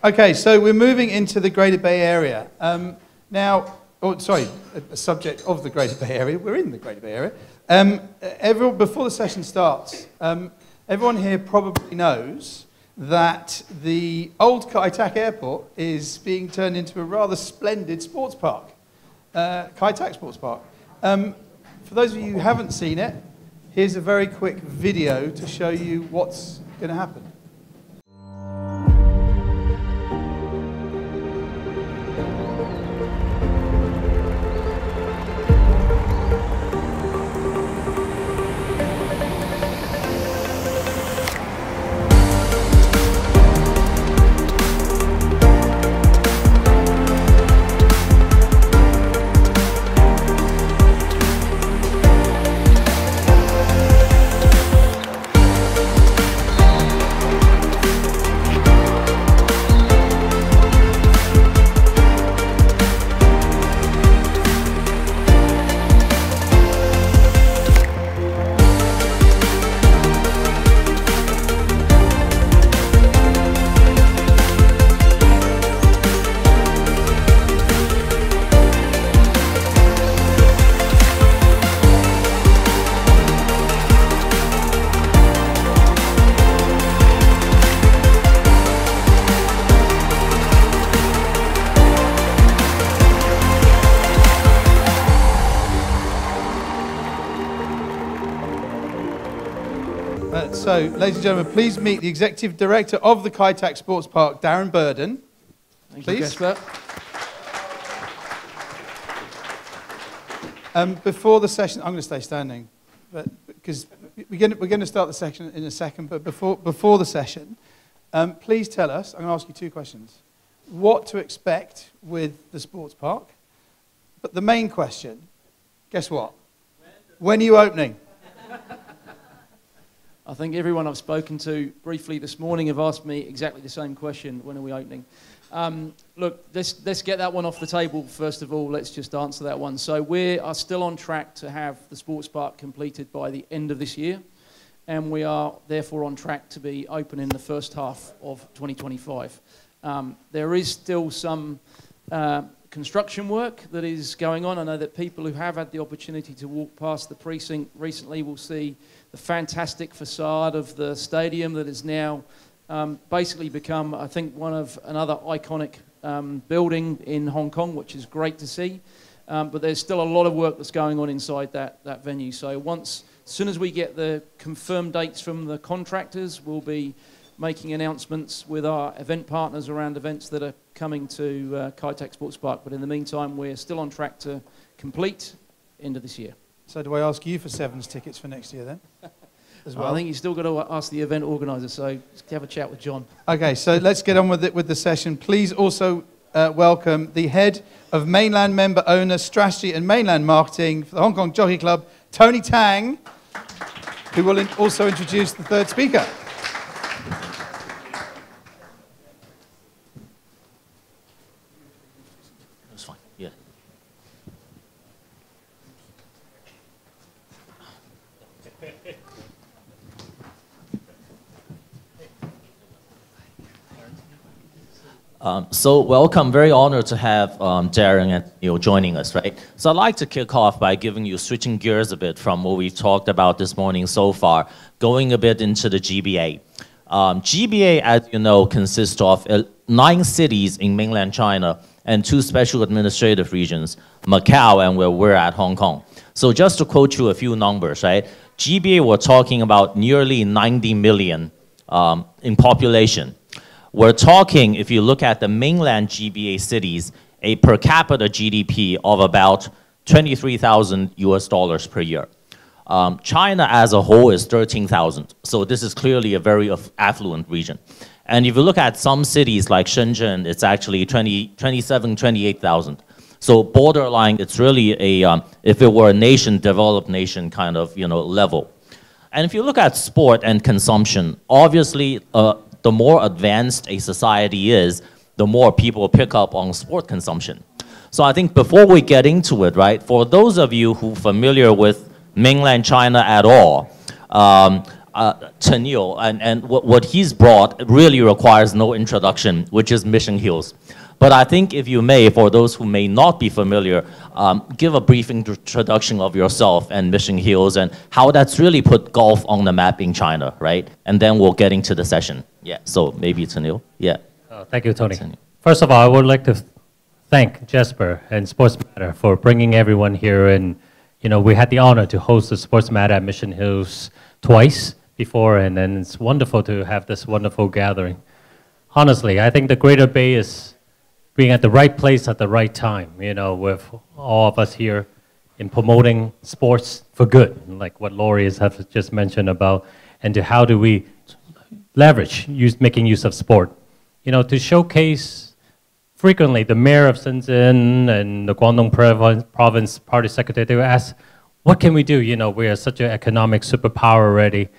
Okay, so we're moving into the Greater Bay Area. A subject of the Greater Bay Area. We're in the Greater Bay Area. Before the session starts, everyone here probably knows that the old Kai Tak Airport is being turned into a rather splendid sports park, Kai Tak Sports Park. For those of you who haven't seen it, here's a very quick video to show you what's going to happen. So, ladies and gentlemen, please meet the Executive Director of the Kai Tak Sports Park, Darren. Thank you, Jesper. Before the session, I'm going to stay standing, but because we're going to start the session in a second. But before the session, please tell us. I'm going to ask you two questions: what to expect with the sports park? But the main question, guess what? When are you opening? I think everyone I've spoken to briefly this morning have asked me exactly the same question: when are we opening? Look, let's get that one off the table first of all. Let's just answer that one. So we are still on track to have the sports park completed by the end of this year, and we are therefore on track to be open in the first half of 2025. There is still some construction work that is going on. I know that people who have had the opportunity to walk past the precinct recently will see the fantastic facade of the stadium that has now basically become, I think, another iconic building in Hong Kong, which is great to see. But there's still a lot of work that's going on inside that venue. So as soon as we get the confirmed dates from the contractors, we'll be making announcements with our event partners around events that are coming to Kai Tak Sports Park. But in the meantime, we're still on track to complete end of this year. So do I ask you for Sevens tickets for next year then? As well? I think you've still got to ask the event organizer, so just have a chat with John. Okay, so let's get on with the session. Please also welcome the head of Mainland Member Owner Strategy and Mainland Marketing for the Hong Kong Jockey Club, Tang, who will also introduce the third speaker. That's fine, yeah. So welcome, very honored to have Darren and Tenniel joining us, right? So I'd like to kick off by switching gears a bit from what we've talked about this morning so far, going a bit into the GBA. GBA, as you know, consists of 9 cities in mainland China and 2 special administrative regions, Macau and where we're at, Hong Kong. So just to quote you a few numbers, right? GBA, we're talking about nearly 90 million in population. We're talking, if you look at the mainland GBA cities, a per capita GDP of about $23,000 per year. China as a whole is 13,000. So this is clearly a very affluent region. And if you look at some cities like Shenzhen, it's actually 27, 28,000. So borderline, it's really a, if it were a nation, developed nation kind of, level. And if you look at sport and consumption, obviously, the more advanced a society is, the more people pick up on sport consumption. So I think before we get into it, right, for those of you who are familiar with mainland China at all, Tenniel, and what he's brought really requires no introduction, which is Mission Hills. But I think if you may, for those who may not be familiar, give a brief introduction of yourself and Mission Hills and how that's really put golf on the map in China, right? And then we'll get into the session. Yeah, so maybe Tenniel. Yeah. Thank you, Tony. First of all, I would like to thank Jesper and Sports Matter for bringing everyone here. And, you know, we had the honor to host the Sports Matter at Mission Hills twice before, and then it's wonderful to have this wonderful gathering. Honestly, I think the Greater Bay is being at the right place at the right time, you know, with all of us here in promoting sports for good, like what Laurie has just mentioned about, and to how do we leverage making use of sport. You know, to showcase frequently the mayor of Shenzhen and the Guangdong province party secretary, they would ask, what can we do? You know, we are such an economic superpower already.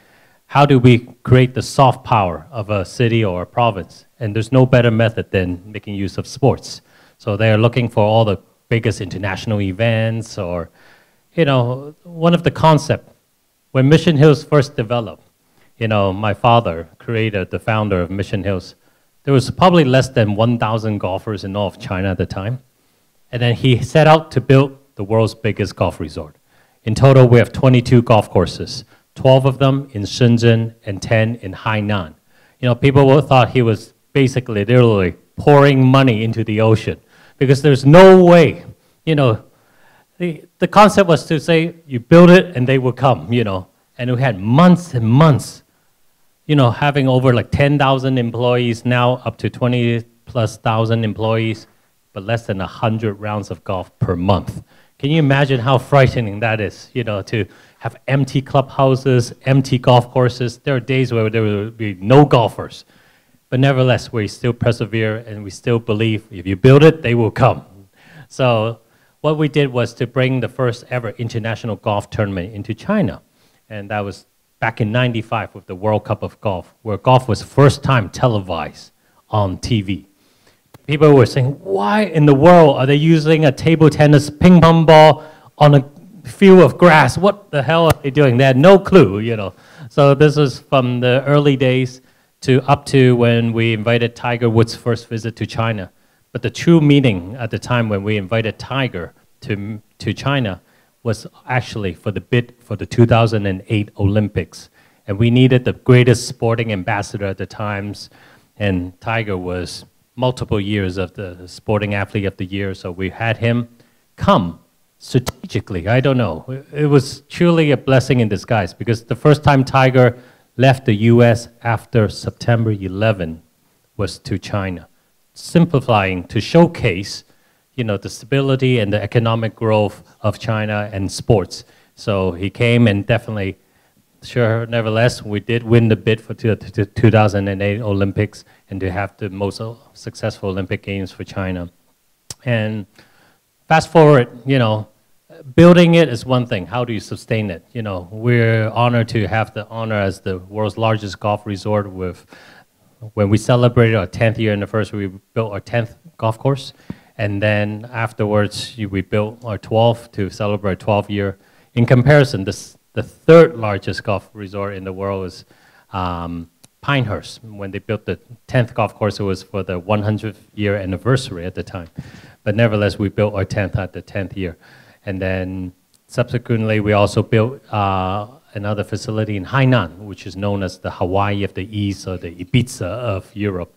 How do we create the soft power of a city or a province? And there's no better method than making use of sports. So they're looking for all the biggest international events or, you know, one of the concepts, when Mission Hills first developed, you know, my father created, the founder of Mission Hills, there was probably less than 1,000 golfers in all of China at the time. And then he set out to build the world's biggest golf resort. In total, we have 22 golf courses. 12 of them in Shenzhen and 10 in Hainan. You know, people thought he was basically literally pouring money into the ocean because there's no way, you know, the concept was to say you build it and they will come, you know, and we had months and months, you know, having over like 10,000 employees, now up to 20,000+ employees, but less than 100 rounds of golf per month. Can you imagine how frightening that is, you know, to have empty clubhouses, empty golf courses? There are days where there will be no golfers. But nevertheless, we still persevere and we still believe if you build it, they will come. So what we did was to bring the first ever international golf tournament into China. And that was back in '95 with the World Cup of Golf, where golf was first time televised on TV. People were saying, why in the world are they using a table tennis ping pong ball on a field of grass? What the hell are they doing? They had no clue, you know. So this is from the early days to up to when we invited Tiger Woods' first visit to China. But the true meaning at the time when we invited Tiger to China was actually for the bid for the 2008 Olympics. And we needed the greatest sporting ambassador at the times, and Tiger was multiple years of the Sporting Athlete of the Year, so we had him come strategically. I don't know. It was truly a blessing in disguise because the first time Tiger left the US after September 11 was to China, simplifying to showcase, you know, the stability and the economic growth of China and sports. So he came and definitely, sure, nevertheless, we did win the bid for the 2008 Olympics and to have the most successful Olympic Games for China. And fast forward, you know, building it is one thing. How do you sustain it? You know, we're honored to have the honor as the world's largest golf resort with, when we celebrated our 10th year anniversary, we built our 10th golf course. And then afterwards, we built our 12th to celebrate 12th year. In comparison, the third largest golf resort in the world is Pinehurst. When they built the 10th golf course, it was for the 100th year anniversary at the time. But nevertheless, we built our 10th at the 10th year. And then subsequently, we also built another facility in Hainan, which is known as the Hawaii of the East or the Ibiza of Europe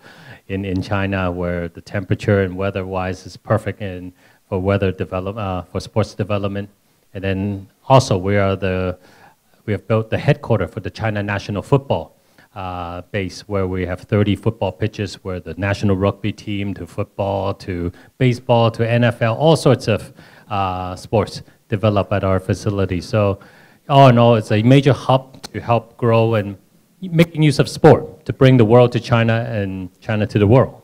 in China, where the temperature and weather-wise is perfect and for for sports development. And then also we have built the headquarters for the China national football base, where we have 30 football pitches, where the national rugby team to football to baseball to NFL, all sorts of sports develop at our facility. So all in all, it's a major hub to help grow and making use of sport to bring the world to China and China to the world.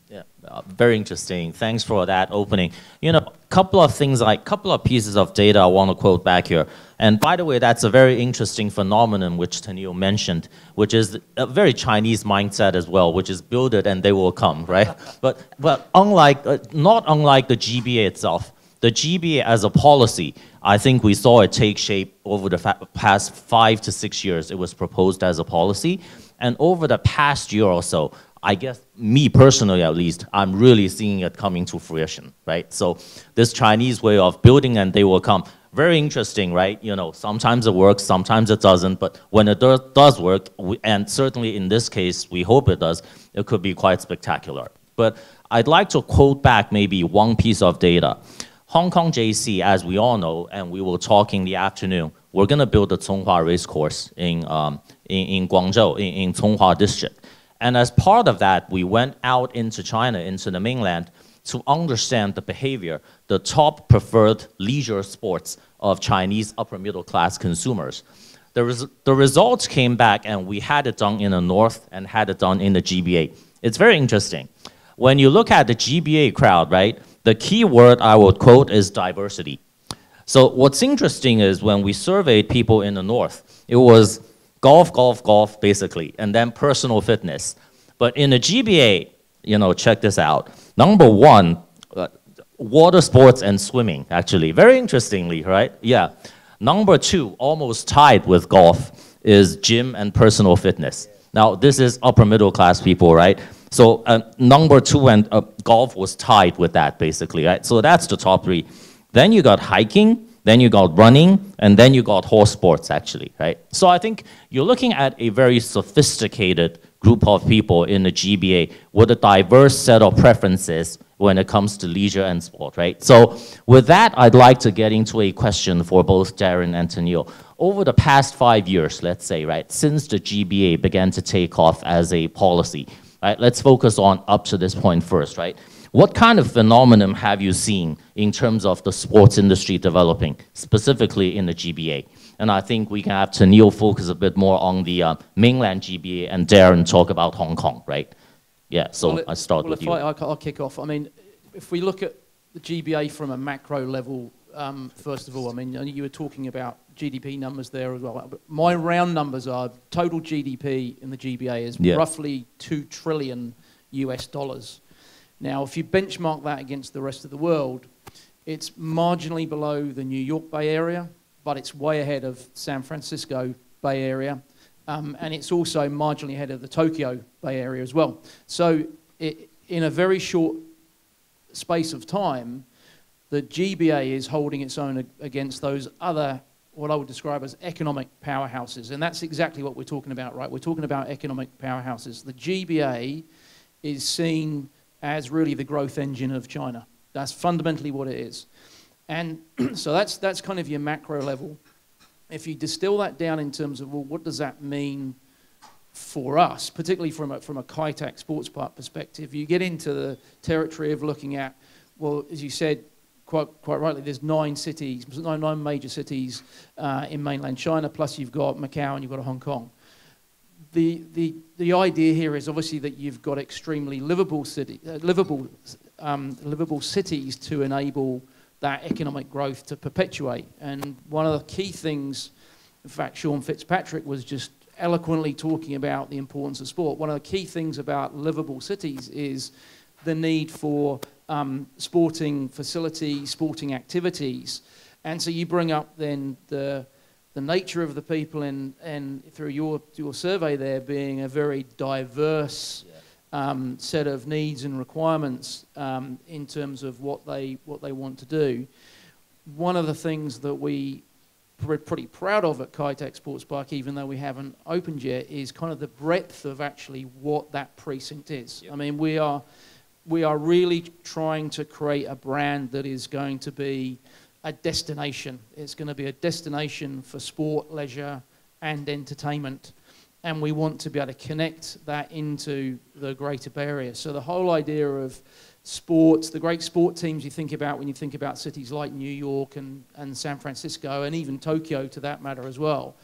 Yeah, very interesting. Thanks for that opening. You know, couple of pieces of data I want to quote back here. And by the way, that's a very interesting phenomenon which Tenniel mentioned, which is a very Chinese mindset as well, which is build it and they will come, right? but unlike, not unlike the GBA itself, the GBA as a policy, I think we saw it take shape over the past 5 to 6 years. It was proposed as a policy. And over the past year or so, I guess me personally at least, I'm really seeing it coming to fruition, right? So this Chinese way of building and they will come. Very interesting, right? You know, sometimes it works, sometimes it doesn't, but when it does work, and certainly in this case, we hope it does, it could be quite spectacular. But I'd like to quote back maybe one piece of data. Hong Kong JC, as we all know, and we will talk in the afternoon, we're gonna build a Conghua race course in Guangzhou, in Conghua district. And as part of that, we went out into China, into the mainland, to understand the behavior, the top preferred leisure sports of Chinese upper middle class consumers. The results came back and we had it done in the north and had it done in the GBA. It's very interesting. When you look at the GBA crowd, right, the key word I would quote is diversity. So what's interesting is when we surveyed people in the north, it was golf, golf, golf, basically, and then personal fitness. But in the GBA, you know, check this out. Number one, water sports and swimming, actually. Very interestingly, right? Yeah. Number two, almost tied with golf, is gym and personal fitness. Now, this is upper middle class people, right? So number two and golf was tied with that, basically, right? So that's the top three. Then you got hiking, then you got running, and then you got horse sports, actually, right? So I think you're looking at a very sophisticated group of people in the GBA with a diverse set of preferences when it comes to leisure and sport, right? So with that, I'd like to get into a question for both Darren and Tenniel. Over the past 5 years, let's say, right, since the GBA began to take off as a policy, right, let's focus on up to this point first, right? What kind of phenomenon have you seen in terms of the sports industry developing, specifically in the GBA? And I think we can have Tenniel focus a bit more on the mainland GBA and Darren talk about Hong Kong, right? Yeah, so I start with you. I'll kick off. I mean, if we look at the GBA from a macro level, first of all, I mean, you were talking about GDP numbers there as well. But my round numbers are total GDP in the GBA is roughly $2 trillion US dollars. Now, if you benchmark that against the rest of the world, it's marginally below the New York Bay Area, but it's way ahead of San Francisco Bay Area, and it's also marginally ahead of the Tokyo Bay Area as well. So in a very short space of time, the GBA is holding its own against those other, what I would describe as economic powerhouses, and that's exactly what we're talking about, right? We're talking about economic powerhouses. The GBA is seen as really the growth engine of China. That's fundamentally what it is. And so that's kind of your macro level. If you distill that down in terms of, well, what does that mean for us, particularly from a Kai Tak sports park perspective, you get into the territory of looking at, well, as you said, quite rightly, there's 9 major cities in mainland China, plus you've got Macau and you've got Hong Kong. The idea here is obviously that you've got extremely livable cities to enable that economic growth to perpetuate. And one of the key things, in fact, Sean Fitzpatrick was just eloquently talking about the importance of sport. One of the key things about livable cities is the need for sporting facilities, sporting activities. And so you bring up then the nature of the people and through your survey there being a very diverse set of needs and requirements in terms of what they want to do. One of the things that we're pretty proud of at Kai Tak Sports Park, even though we haven't opened yet, is kind of the breadth of actually what that precinct is. Yep. I mean, we are really trying to create a brand that is going to be a destination. It's going to be a destination for sport, leisure, and entertainment. And we want to be able to connect that into the Greater Bay Area. So the whole idea of sports, the great sport teams you think about when you think about cities like New York and San Francisco, and even Tokyo to that matter as well,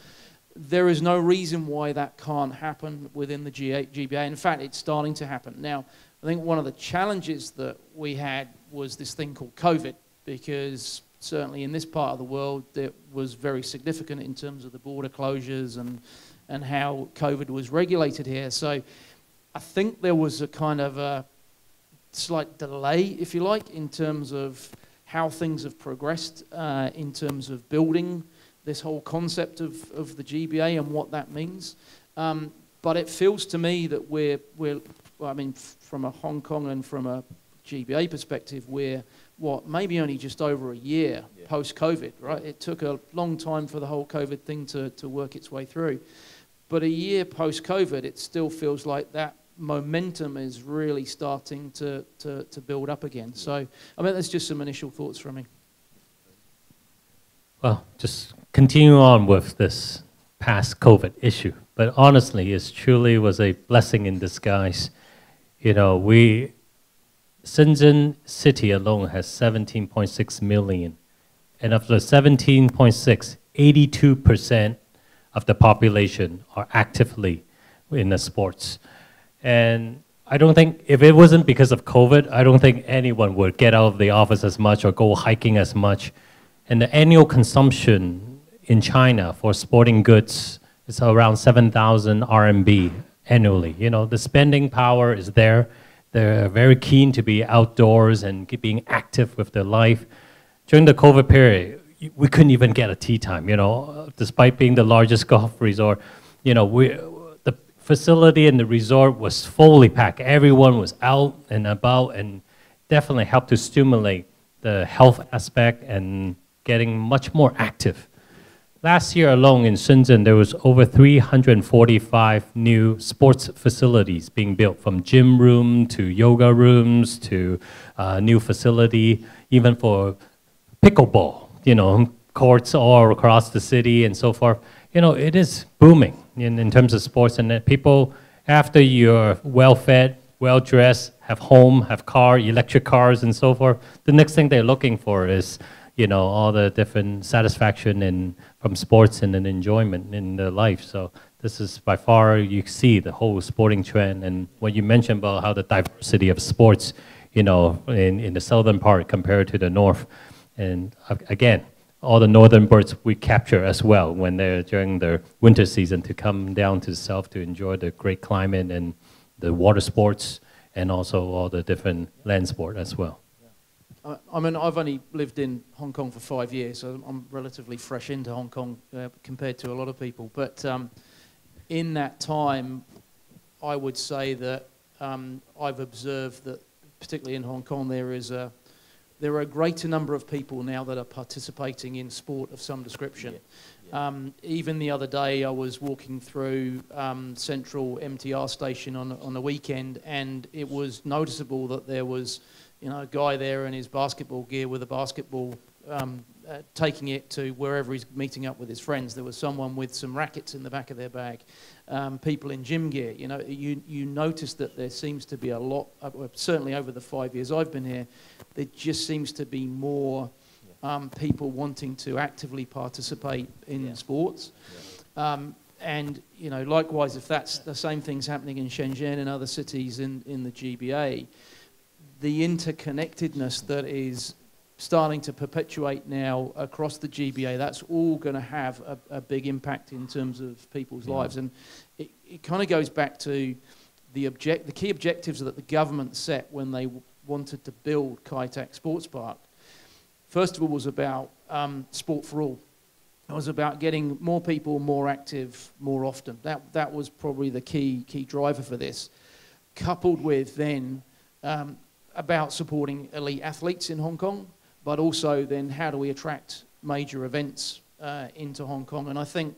there is no reason why that can't happen within the GBA. In fact, it's starting to happen. Now, I think one of the challenges that we had was this thing called COVID, because certainly in this part of the world, it was very significant in terms of the border closures and how COVID was regulated here. So I think there was a kind of a slight delay, if you like, in terms of how things have progressed in terms of building this whole concept of the GBA and what that means. But it feels to me that we're I mean, from a Hong Kong and from a GBA perspective, we're, maybe only just over a year post-COVID, right? It took a long time for the whole COVID thing to work its way through. But a year post-COVID, it still feels like that momentum is really starting to build up again. So, I mean, that's just some initial thoughts from me. Well, just continue on with this past COVID issue. But honestly, it truly was a blessing in disguise. You know, Shenzhen city alone has 17.6 million. And of the 17.6, 82% of the population are actively in the sports. And I don't think, if it wasn't because of COVID, I don't think anyone would get out of the office as much or go hiking as much. And the annual consumption in China for sporting goods is around 7,000 RMB annually. You know, the spending power is there. They're very keen to be outdoors and being active with their life. During the COVID period, we couldn't even get a tea time, you know, despite being the largest golf resort. You know, the facility and the resort was fully packed. Everyone was out and about, and definitely helped to stimulate the health aspect and getting much more active. Last year alone in Shenzhen, there was over 345 new sports facilities being built, from gym room to yoga rooms to new facility, even for pickleball, you know, courts all across the city and so forth. You know, it is booming in terms of sports, and that people, after you're well-fed, well-dressed, have home, have car, electric cars and so forth, the next thing they're looking for is, you know, all the different satisfaction from sports and an enjoyment in their life. So this is by far, you see the whole sporting trend. And what you mentioned about how the diversity of sports, you know, in the southern part compared to the north. And again, all the northern birds we capture as well when they're during their winter season to come down to the south to enjoy the great climate and the water sports, and also all the different land sport as well. I mean, I've only lived in Hong Kong for 5 years, so I'm relatively fresh into Hong Kong compared to a lot of people. But in that time, I would say that I've observed that, particularly in Hong Kong, there are a greater number of people now that are participating in sport of some description. Even the other day, I was walking through Central MTR station on a weekend, and it was noticeable that there was, you know, a guy there in his basketball gear with a basketball, taking it to wherever he's meeting up with his friends. There was someone with some rackets in the back of their bag. People in gym gear. You know, you notice that there seems to be a lot, certainly over the 5 years I've been here, there just seems to be more people wanting to actively participate in sports. And, you know, likewise, if that's the same things happening in Shenzhen and other cities in the GBA, the interconnectedness that is starting to perpetuate now across the GBA, that's all going to have a big impact in terms of people's lives. And it kind of goes back to the key objectives that the government set when they wanted to build Kai Tak Sports Park. First of all was about sport for all. It was about getting more people more active more often. That was probably the key driver for this, coupled with then about supporting elite athletes in Hong Kong, but also then how do we attract major events into Hong Kong. And I think,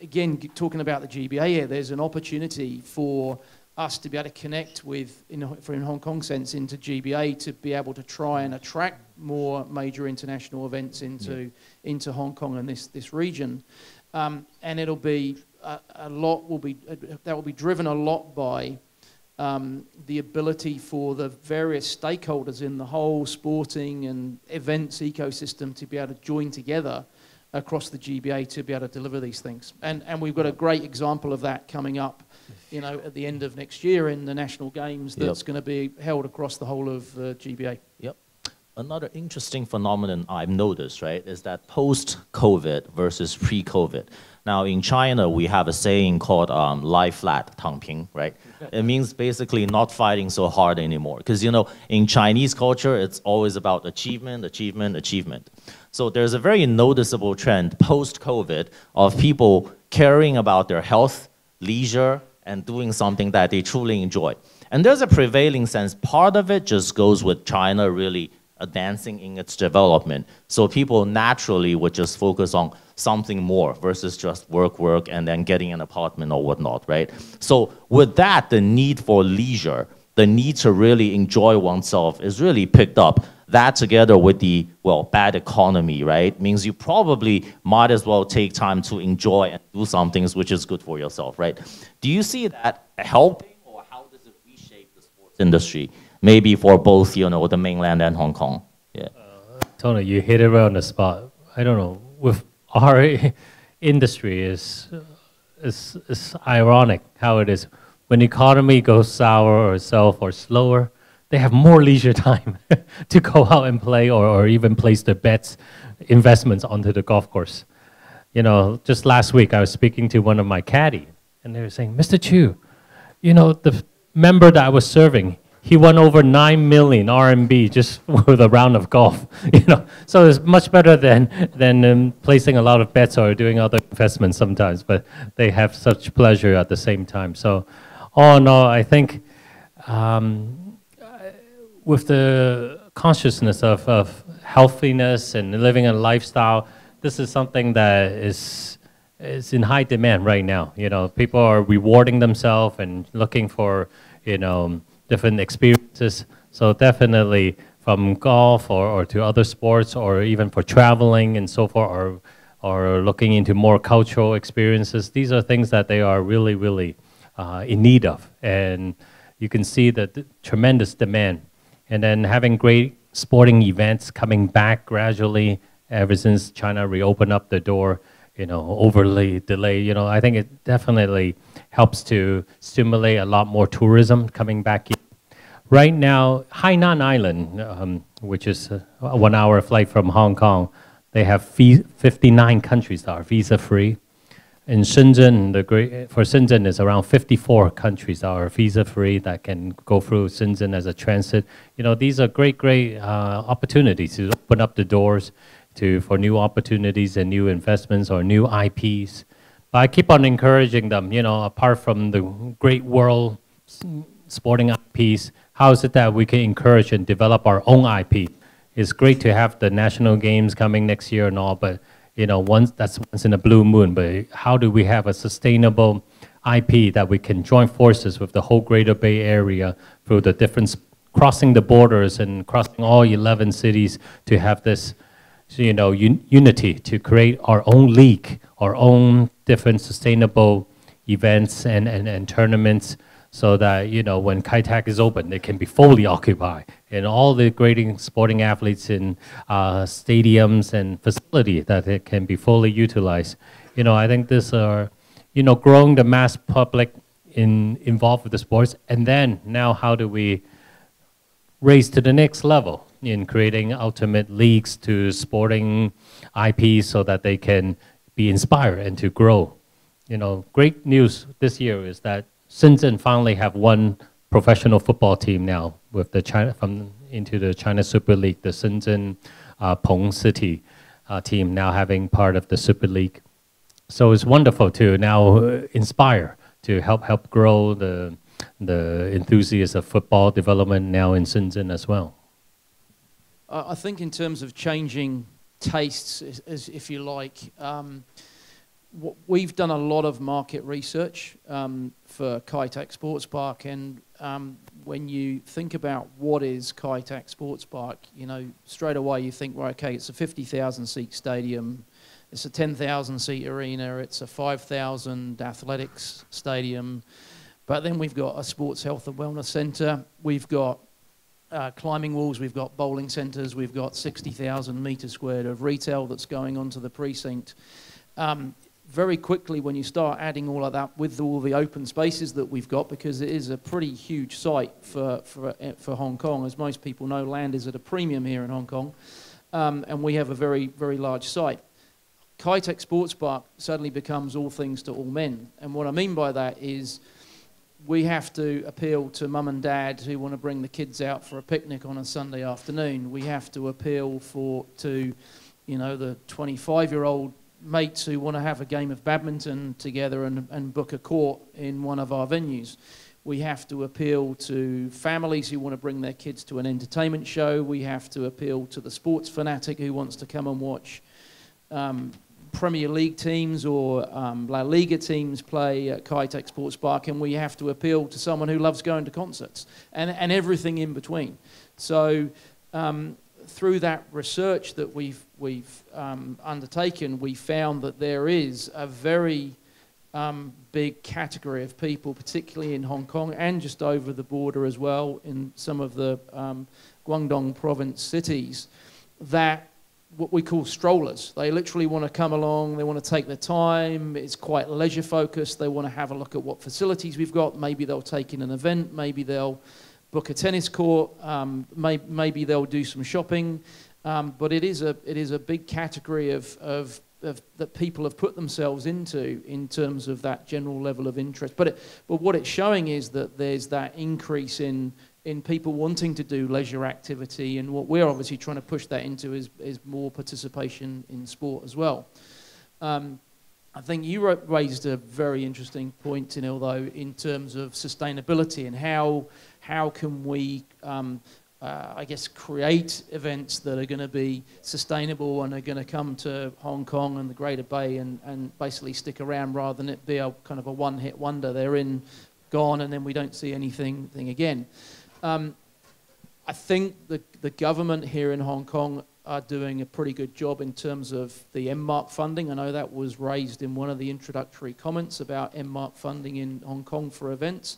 again, talking about the GBA here, there's an opportunity for us to be able to connect with, in Hong Kong sense, into GBA, to be able to try and attract more major international events into Hong Kong and this region. And it'll be that will be driven a lot by the ability for the various stakeholders in the whole sporting and events ecosystem to be able to join together across the GBA to be able to deliver these things. And we've got a great example of that coming up, you know, at the end of next year in the National Games that's going to be held across the whole of GBA. Yep. Another interesting phenomenon I've noticed, right, is that post-COVID versus pre-COVID. Now, in China, we have a saying called lie flat, 躺平, right? It means basically not fighting so hard anymore. Because, you know, in Chinese culture, it's always about achievement, achievement, achievement. So there's a very noticeable trend post-COVID of people caring about their health, leisure, and doing something that they truly enjoy. And there's a prevailing sense, part of it just goes with China really advancing in its development. So people naturally would just focus on something more versus just work, and then getting an apartment or whatnot, right? So with that, the need for leisure, the need to really enjoy oneself is really picked up. That together with the, well, bad economy, right, means you probably might as well take time to enjoy and do some things which is good for yourself, right? Do you see that helping, or how does it reshape the sports industry? Maybe for both, you know, the mainland and Hong Kong. Yeah. Tony, you hit it right on the spot. I don't know. With our industry, is ironic how it is. When the economy goes sour or south or slower, they have more leisure time to go out and play, or even place their bets, investments onto the golf course. You know, just last week I was speaking to one of my caddy, and they were saying, Mr. Chu, you know, the member that I was serving, he won over 9 million RMB just with a round of golf. You know, so it's much better than placing a lot of bets or doing other investments sometimes. But they have such pleasure at the same time. So, all in all, I think with the consciousness of healthiness and living a lifestyle, this is something that is in high demand right now. You know, people are rewarding themselves and looking for, you know, different experiences. So definitely from golf or to other sports, or even for traveling and so forth, or looking into more cultural experiences, these are things that they are really, really in need of. And you can see the tremendous demand. And then having great sporting events coming back gradually ever since China reopened up the door, you know, overly delayed. You know, I think it definitely helps to stimulate a lot more tourism coming back in. Right now, Hainan Island, which is a 1 hour flight from Hong Kong, they have 59 countries that are visa-free. In Shenzhen, for Shenzhen, is around 54 countries that are visa-free that can go through Shenzhen as a transit. You know, these are great opportunities to open up the doors for new opportunities and new investments or new IPs. But I keep on encouraging them, you know, apart from the great world sporting IPs, how is it that we can encourage and develop our own IP? It's great to have the national games coming next year and all, but you know, that's once in a blue moon. But how do we have a sustainable IP that we can join forces with the whole Greater Bay Area through the different, crossing the borders and crossing all 11 cities to have this, you know, unity to create our own league, our own different sustainable events and tournaments, so that, you know, when Kai Tak is open, they can be fully occupied, and all the great sporting athletes in stadiums and facilities that it can be fully utilized. You know, I think this are, you know, growing the mass public involved with the sports, and then now how do we raise to the next level in creating ultimate leagues to sporting IPs so that they can be inspired and to grow. You know, great news this year is that Shenzhen finally have one professional football team now with the into the China Super League, the Shenzhen Peng City team now having part of the Super League. So it's wonderful to now inspire to help grow the enthusiasts of football development now in Shenzhen as well. I think in terms of changing tastes, if you like, we've done a lot of market research for Kai Tak Sports Park, and when you think about what is Kai Tak Sports Park, you know, straight away you think, right, okay, it's a 50,000 seat stadium, it's a 10,000 seat arena, it's a 5,000 athletics stadium, but then we've got a sports health and wellness centre, we've got climbing walls, we've got bowling centres, we've got 60,000 metres squared of retail that's going onto the precinct. very quickly when you start adding all of that with all the open spaces that we've got, because it is a pretty huge site for Hong Kong. As most people know, land is at a premium here in Hong Kong, and we have a very, very large site. Kai Tak Sports Park suddenly becomes all things to all men. And what I mean by that is we have to appeal to mum and dad who want to bring the kids out for a picnic on a Sunday afternoon. We have to appeal to the 25-year-old mates who want to have a game of badminton together and book a court in one of our venues. We have to appeal to families who want to bring their kids to an entertainment show. We have to appeal to the sports fanatic who wants to come and watch Premier League teams or La Liga teams play at Kai Tak Sports Park, and we have to appeal to someone who loves going to concerts and everything in between. So through that research that we've undertaken, we found that there is a very big category of people, particularly in Hong Kong and just over the border as well in some of the Guangdong province cities, that what we call strollers. They literally want to come along, they want to take their time, it's quite leisure focused, they want to have a look at what facilities we've got, maybe they'll take in an event, maybe they'll book a tennis court, maybe they'll do some shopping, but it is a big category of that people have put themselves into in terms of that general level of interest. But what it's showing is that there's that increase in people wanting to do leisure activity, and what we're obviously trying to push that into is more participation in sport as well. I think you raised a very interesting point, Tenniel, though, in terms of sustainability and how can we, I guess, create events that are going to be sustainable and are going to come to Hong Kong and the Greater Bay and basically stick around, rather than it be a kind of a one-hit wonder. They're in, gone, and then we don't see anything again. I think the government here in Hong Kong are doing a pretty good job in terms of the MMARC funding. I know that was raised in one of the introductory comments about MMARC funding in Hong Kong for events.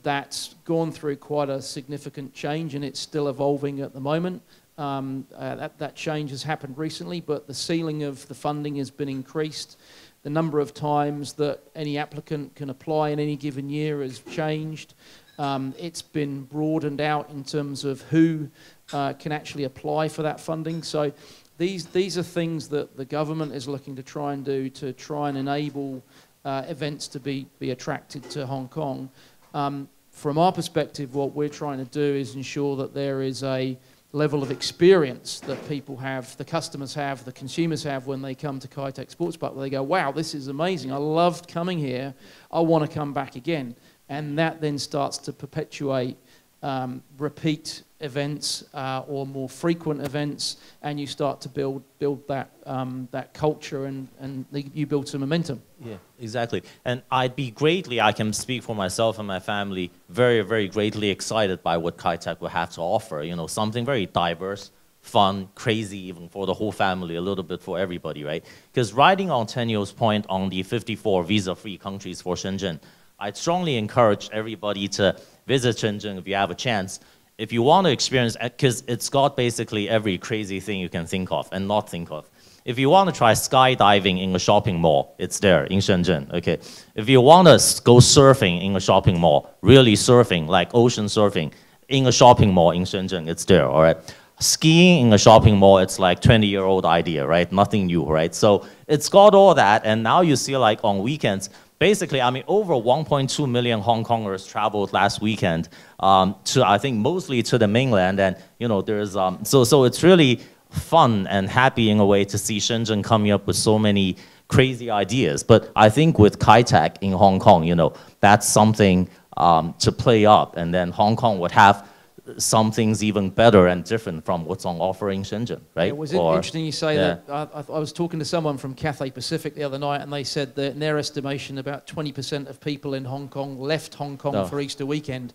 That's gone through quite a significant change, and it's still evolving at the moment. That change has happened recently, but the ceiling of the funding has been increased. The number of times that any applicant can apply in any given year has changed. It's been broadened out in terms of who can actually apply for that funding. So these are things that the government is looking to try and do to try and enable events to be attracted to Hong Kong. From our perspective, what we're trying to do is ensure that there is a level of experience that people have, the customers have, the consumers have when they come to Kai Tak Sports Park, where they go, wow, this is amazing. I loved coming here. I want to come back again. And that then starts to perpetuate repeat events or more frequent events, and you start to build that culture, and you build some momentum. Yeah, exactly. And I can speak for myself and my family, very, very greatly excited by what Kai Tak will have to offer. You know, something very diverse, fun, crazy, even for the whole family, a little bit for everybody, right? Because riding on Tenniel's point on the 54 visa-free countries for Shenzhen, I'd strongly encourage everybody to visit Shenzhen if you have a chance. If you want to experience, because it's got basically every crazy thing you can think of and not think of. If you want to try skydiving in a shopping mall, it's there in Shenzhen, okay? If you want to go surfing in a shopping mall, really surfing, like ocean surfing, in a shopping mall in Shenzhen, it's there, all right? Skiing in a shopping mall, it's like 20-year-old idea, right? Nothing new, right? So it's got all that, and now you see like on weekends, basically, I mean, over 1.2 million Hong Kongers traveled last weekend to, I think, mostly to the mainland. And, you know, there's, so it's really fun and happy in a way to see Shenzhen coming up with so many crazy ideas. But I think with Kai Tak in Hong Kong, you know, that's something to play up. And then Hong Kong would have some things even better and different from what's on offer in Shenzhen, right? It was interesting you say that. I was talking to someone from Cathay Pacific the other night, and they said that in their estimation, about 20% of people in Hong Kong left Hong Kong for Easter weekend.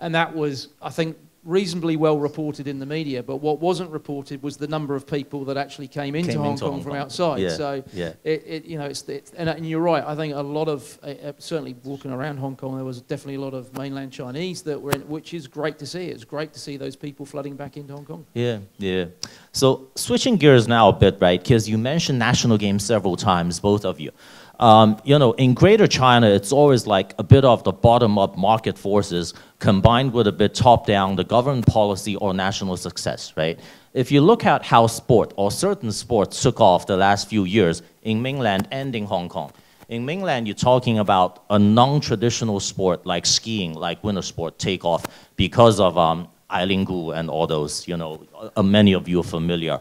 And that was, I think, reasonably well reported in the media, but what wasn't reported was the number of people that actually came into Hong Kong from outside. Yeah, so yeah. And you're right. I think a lot of certainly walking around Hong Kong, there was definitely a lot of mainland Chinese that were in, which is great to see. It's great to see those people flooding back into Hong Kong. Yeah, yeah. So switching gears now a bit, right? Because you mentioned national games several times, both of you. In Greater China, it's always like a bit of the bottom-up market forces combined with a bit top-down, the government policy or national success, right? If you look at how sport or certain sports took off the last few years in Mainland and in Hong Kong. In Mainland, you're talking about a non-traditional sport like skiing, like winter sport take off because of Eileen Gu and all those, many of you are familiar.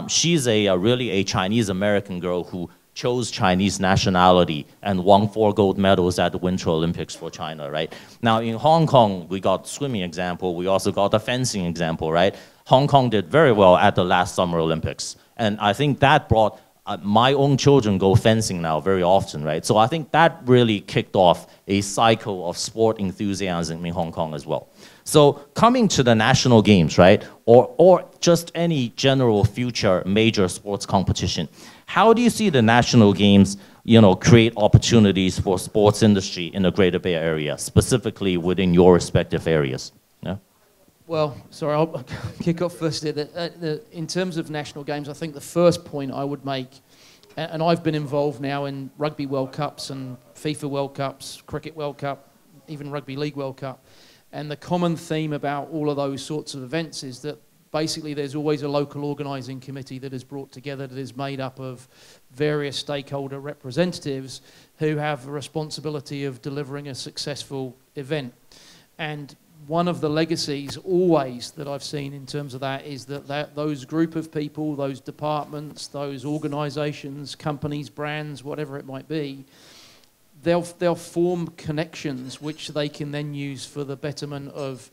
She's really a Chinese-American girl who chose Chinese nationality and won 4 gold medals at the Winter Olympics for China, right? Now in Hong Kong, we got swimming example, we also got the fencing example, right? Hong Kong did very well at the last Summer Olympics. And I think that brought, my own children go fencing now very often, right? So I think that really kicked off a cycle of sport enthusiasm in Hong Kong as well. So coming to the national games, right? Or just any general future major sports competition, how do you see the national games, create opportunities for sports industry in the Greater Bay Area, specifically within your respective areas? Yeah? Well, sorry, I'll kick off first. In terms of national games, I think the first point I would make, and I've been involved now in Rugby World Cups and FIFA World Cups, Cricket World Cup, even Rugby League World Cup, and the common theme about all of those sorts of events is that basically there's always a local organising committee that is brought together that is made up of various stakeholder representatives who have a responsibility of delivering a successful event. And one of the legacies always that I've seen in terms of that is that those group of people, those departments, those organisations, companies, brands, whatever it might be, they'll form connections which they can then use for the betterment of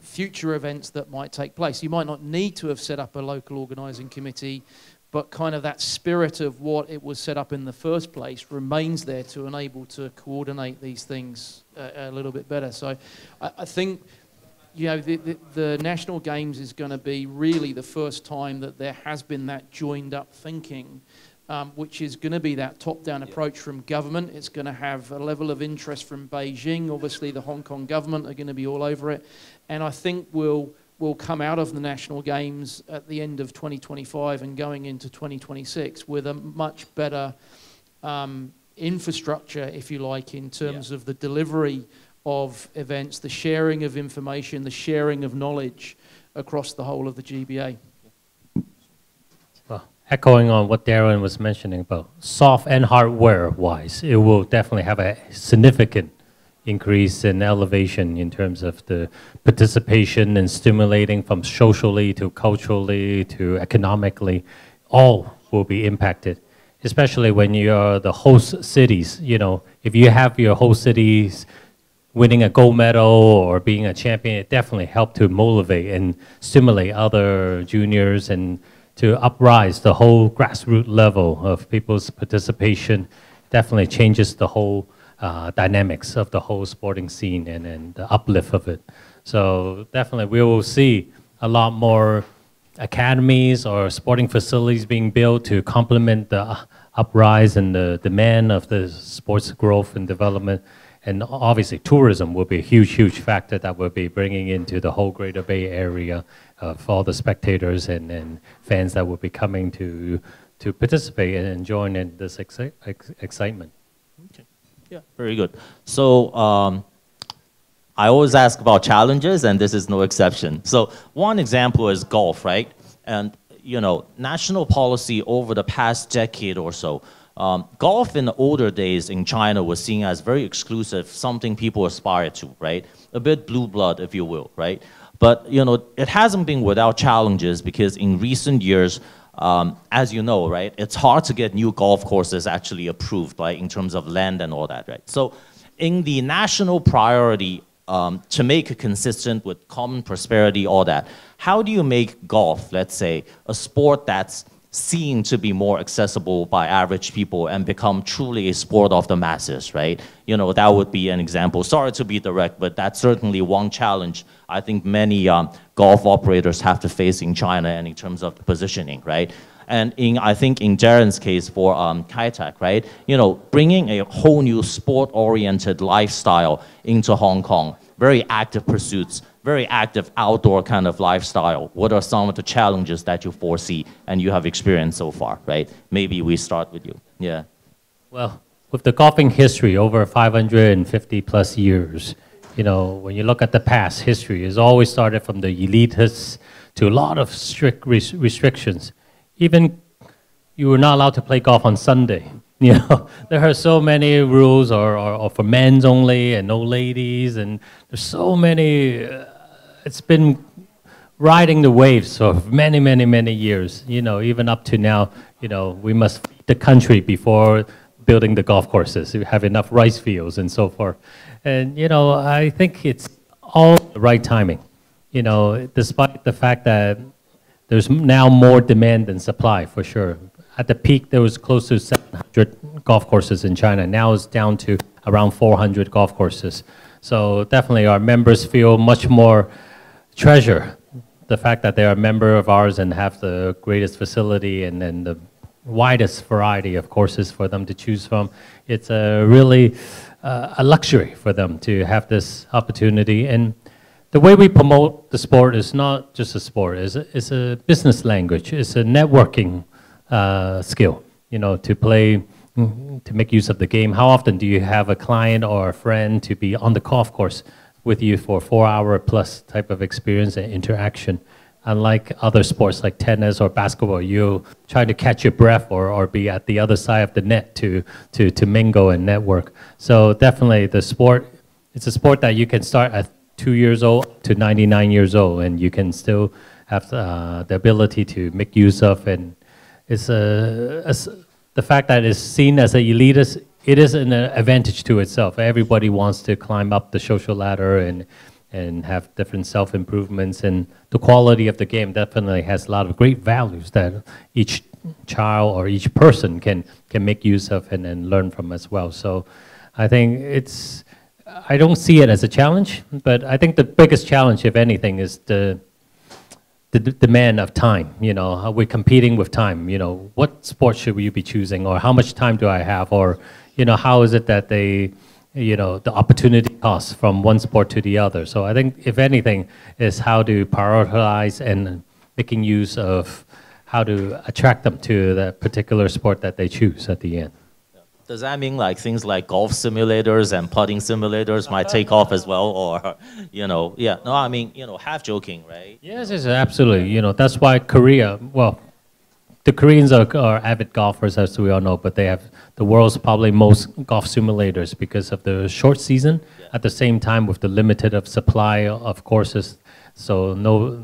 future events that might take place. You might not need to have set up a local organising committee, but kind of that spirit of what it was set up in the first place remains there to enable to coordinate these things a little bit better. So I think the National Games is going to be really the first time that there has been that joined up thinking, which is going to be that top-down approach from government. It's going to have a level of interest from Beijing. Obviously, the Hong Kong government are going to be all over it. And I think we'll come out of the National Games at the end of 2025 and going into 2026 with a much better infrastructure, if you like, in terms of the delivery of events, the sharing of information, the sharing of knowledge across the whole of the GBA. Echoing on what Darren was mentioning about soft and hardware-wise, it will definitely have a significant increase in elevation in terms of the participation and stimulating from socially to culturally to economically. All will be impacted, especially when you are the host cities. If you have your host cities winning a gold medal or being a champion, it definitely helped to motivate and stimulate other juniors and to uprise the whole grassroots level of people's participation. Definitely changes the whole dynamics of the whole sporting scene and the uplift of it. So definitely we will see a lot more academies or sporting facilities being built to complement the uprise and the demand of the sports growth and development. And obviously tourism will be a huge, huge factor that will be bringing into the whole Greater Bay Area for all the spectators and fans that will be coming to participate and join in this excitement. Okay. Yeah, very good. So I always ask about challenges, and this is no exception. So one example is golf, right? And national policy over the past decade or so, golf in the older days in China was seen as very exclusive, something people aspire to, right? A bit blue blood, if you will, right? But, it hasn't been without challenges because in recent years, as you know, right, it's hard to get new golf courses actually approved, like in terms of land and all that, right? So in the national priority to make it consistent with common prosperity, all that, how do you make golf, let's say, a sport that's seen to be more accessible by average people and become truly a sport of the masses, right? You know, that would be an example. Sorry to be direct, but that's certainly one challenge I think many golf operators have to face in China and in terms of the positioning, right? And I think in Darren's case for Kai-Tak, right? You know, bringing a whole new sport-oriented lifestyle into Hong Kong, very active pursuits, very active outdoor kind of lifestyle. What are some of the challenges that you foresee and you have experienced so far, right? Maybe we start with you. Yeah. Well, with the golfing history over 550 plus years, you know, when you look at the past history, it's always started from the elitists to a lot of strict restrictions. Even you were not allowed to play golf on Sunday. You know, there are so many rules, or for men's only and no ladies, and there's so many. It's been riding the waves of many, many, many years. You know, even up to now, you know, we must feed the country before building the golf courses. We have enough rice fields and so forth. And, you know, I think it's all the right timing. You know, despite the fact that there's now more demand than supply, for sure. At the peak, there was close to 700 golf courses in China. Now it's down to around 400 golf courses. So definitely our members feel much more treasure the fact that they're a member of ours and have the greatest facility and then the widest variety of courses for them to choose from. It's a really a luxury for them to have this opportunity. And the way we promote the sport is not just a sport, it's a business language, it's a networking skill, you know, to play, to make use of the game. How often do you have a client or a friend to be on the golf course with you for 4-hour plus type of experience and interaction? Unlike other sports like tennis or basketball, you try to catch your breath or be at the other side of the net to mingle and network. So definitely the sport, it's a sport that you can start at 2 years old to 99 years old, and you can still have the ability to make use of. And it's the fact that it's seen as an elitist, it is an advantage to itself. Everybody wants to climb up the social ladder and have different self-improvements, and the quality of the game definitely has a lot of great values that each child or each person can make use of and learn from as well. So I think I don't see it as a challenge, but I think the biggest challenge, if anything, is the demand of time. You know, how we're competing with time. You know, what sport should you be choosing, or how much time do I have, or, you know, how is it that they, you know, the opportunity cost from one sport to the other. So I think, if anything, is how to prioritize and making use of how to attract them to that particular sport that they choose at the end. Does that mean like things like golf simulators and putting simulators might take off as well, or, you know, yeah, no, I mean, you know, half joking, right? Yes, yes, absolutely. You know, that's why Korea, well, the Koreans are avid golfers, as we all know, but they have the world's probably most golf simulators because of the short season. Yeah. At the same time, with the limited of supply of courses, so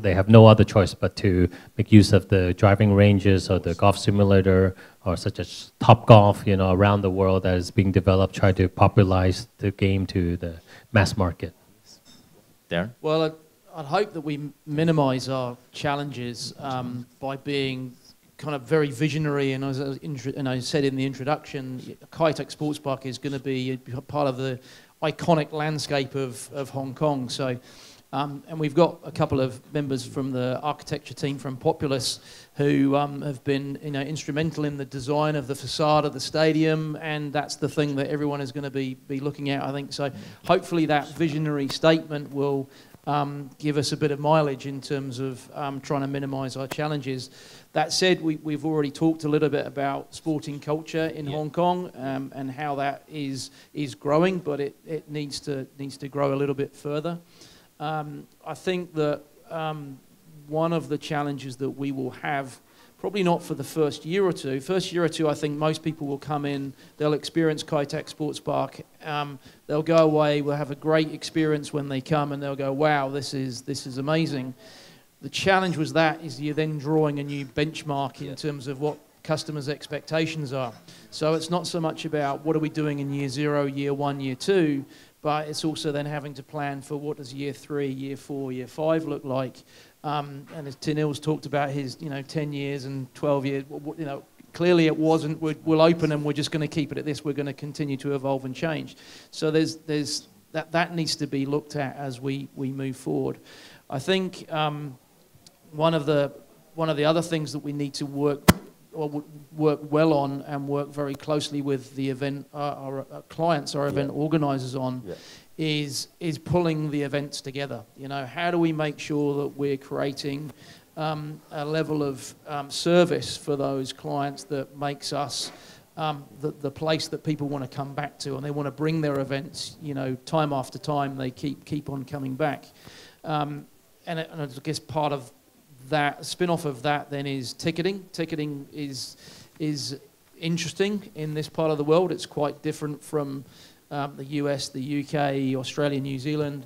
they have no other choice but to make use of the driving ranges or the golf simulator, or such as Top Golf, you know, around the world that is being developed, try to popularize the game to the mass market. Darren? Well, I'd hope that we minimize our challenges by being kind of very visionary, and as I said in the introduction, Kai-Tak Sports Park is going to be part of the iconic landscape of Hong Kong. So, and we've got a couple of members from the architecture team from Populous who have been, you know, instrumental in the design of the facade of the stadium, and that's the thing that everyone is going to be looking at, I think. So hopefully that visionary statement will give us a bit of mileage in terms of trying to minimize our challenges. That said, we've already talked a little bit about sporting culture in Hong Kong and how that is growing, but it needs to grow a little bit further. I think that one of the challenges that we will have, probably not for the first year or two. First year or two, I think most people will come in, they'll experience Kai-Tak Sports Park, they'll go away, will have a great experience when they come, and they'll go, wow, this is amazing. The challenge was that is you're then drawing a new benchmark in terms of what customers' expectations are. So it's not so much about what are we doing in year 0, year 1, year 2, but it's also then having to plan for what does year 3, year 4, year 5 look like. And as Tenniel's talked about his, 10 years and 12 years, clearly it wasn't, we'll open and we're just going to keep it at this. We're going to continue to evolve and change. So there's that needs to be looked at as we move forward. I think one of the other things that we need to work well on and work very closely with the event, our clients, our event organizers on, is pulling the events together. How do we make sure that we're creating a level of service for those clients that makes us the place that people want to come back to, and they want to bring their events, time after time, they keep on coming back. And I guess part of that, spin-off of that then is ticketing. Ticketing is interesting in this part of the world. It's quite different from the US, the UK, Australia, New Zealand.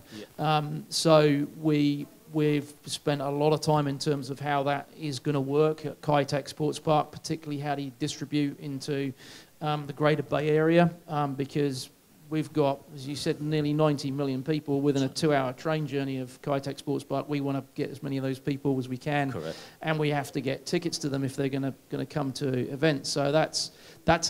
So we've spent a lot of time in terms of how that is going to work at Kai-Tak Sports Park, particularly how do you distribute into the Greater Bay Area, because we've got, as you said, nearly 90 million people within a 2-hour train journey of Kai-Tak Sports Park. We want to get as many of those people as we can. Correct. And we have to get tickets to them if they're going to come to events. So that's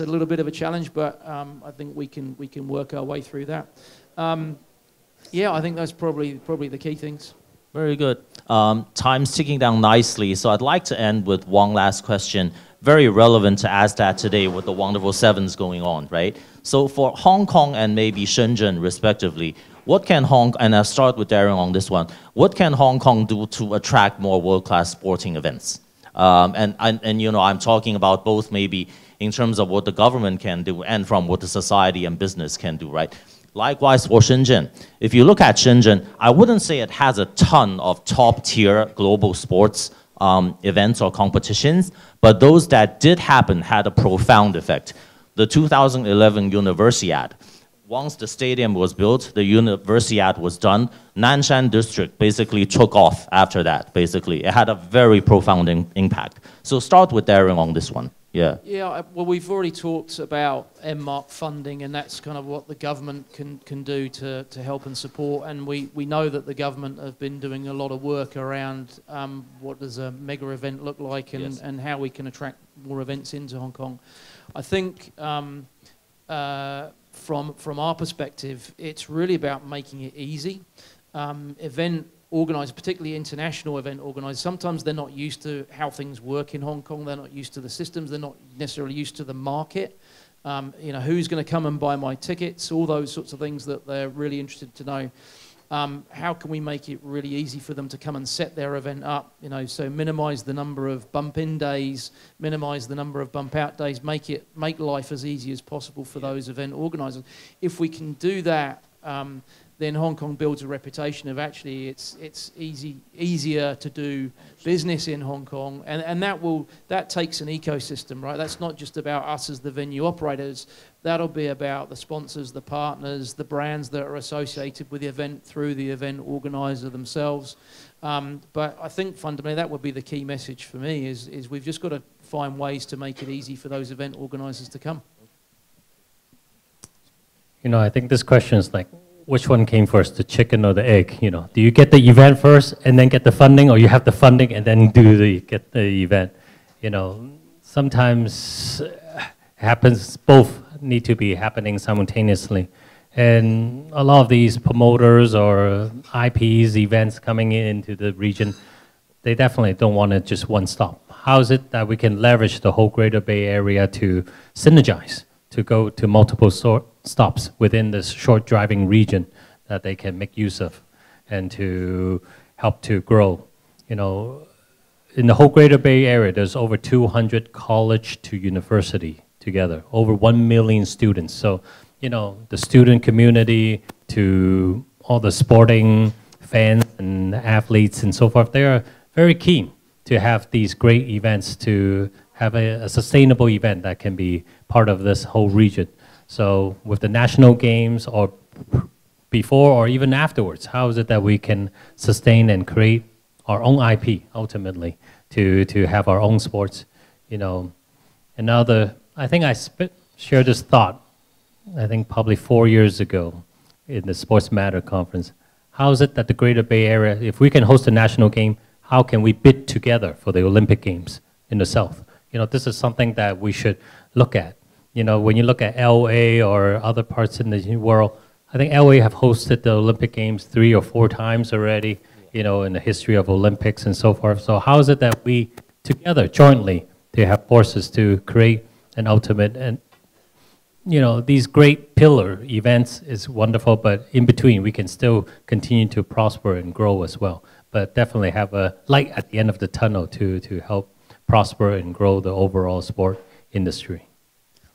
a little bit of a challenge, but I think we can work our way through that. I think that's probably the key things. Very good. Time's ticking down nicely, so I'd like to end with one last question. Very relevant to ask that today with the wonderful sevens going on, right? So for Hong Kong and maybe Shenzhen respectively, what can and I'll start with Darren on this one, what can Hong Kong do to attract more world-class sporting events? And I'm talking about both maybe in terms of what the government can do and from what the society and business can do, right? Likewise for Shenzhen. If you look at Shenzhen, I wouldn't say it has a ton of top-tier global sports events or competitions, but those that did happen had a profound effect. The 2011 Universiade. Once the stadium was built, the Universiade was done, Nanshan district basically took off after that, basically. It had a very profound impact. So start with Darren on this one. Yeah. Yeah, well, we've already talked about MMARC funding, and that's kind of what the government can do to help and support. And we know that the government have been doing a lot of work around what does a mega event look like, and how we can attract more events into Hong Kong. I think from our perspective, it's really about making it easy. Event organisers, particularly international event organisers, sometimes they're not used to how things work in Hong Kong. They're not used to the systems. They're not necessarily used to the market. Who's going to come and buy my tickets? All those sorts of things that they're really interested to know. How can we make it really easy for them to come and set their event up? So minimise the number of bump-in days, minimise the number of bump-out days, make life as easy as possible for those event organisers. If we can do that, then Hong Kong builds a reputation of actually it's easier to do business in Hong Kong, and that takes an ecosystem, right? That's not just about us as the venue operators. That'll be about the sponsors, the partners, the brands that are associated with the event through the event organizer themselves. But I think fundamentally that would be the key message for me is we've just got to find ways to make it easy for those event organizers to come. I think this question is like, which one came first, the chicken or the egg? Do you get the event first and then get the funding, or you have the funding and then get the event? Sometimes happens, both need to be happening simultaneously. And a lot of these promoters or IPs, events coming into the region, they definitely don't want it just one stop. How is it that we can leverage the whole Greater Bay Area to synergize, to go to multiple stops within this short driving region that they can make use of, and to help to grow? In the whole Greater Bay Area, there's over 200 college to university together, over 1 million students. So, the student community to all the sporting fans and athletes and so forth, they are very keen to have these great events, to have a sustainable event that can be part of this whole region. So with the national games, or before or even afterwards, how is it that we can sustain and create our own IP ultimately to have our own sports? I think I shared this thought, I think probably 4 years ago in the Sports Matter conference. How is it that the Greater Bay Area, if we can host a national game, how can we bid together for the Olympic Games in the South? This is something that we should look at. When you look at LA or other parts in the world, I think LA have hosted the Olympic Games 3 or 4 times already, in the history of Olympics and so forth. So how is it that we together, jointly, they have forces to create an ultimate, and these great pillar events is wonderful, but in between we can still continue to prosper and grow as well. But definitely have a light at the end of the tunnel to help prosper and grow the overall sport industry.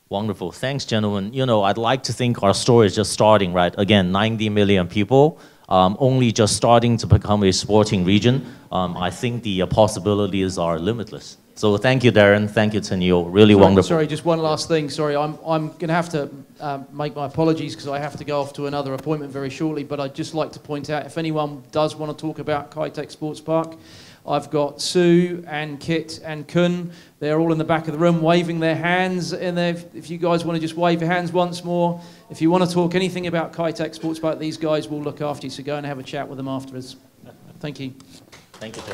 Wonderful. Thanks, gentlemen. I'd like to think our story is just starting, right? Again, 90 million people, only just starting to become a sporting region. I think the possibilities are limitless. So thank you, Darren. Thank you, Tenniel. Really wonderful. Sorry, just one last thing. Sorry, I'm going to have to make my apologies because I have to go off to another appointment very shortly. But I'd just like to point out, if anyone does want to talk about Kai Tak Sports Park, I've got Sue and Kit and Kun. They're all in the back of the room waving their hands. And if you guys want to just wave your hands once more. If you want to talk anything about Kai Tak Sports Park, these guys will look after you. So go and have a chat with them afterwards. Thank you. Thank you, Darren.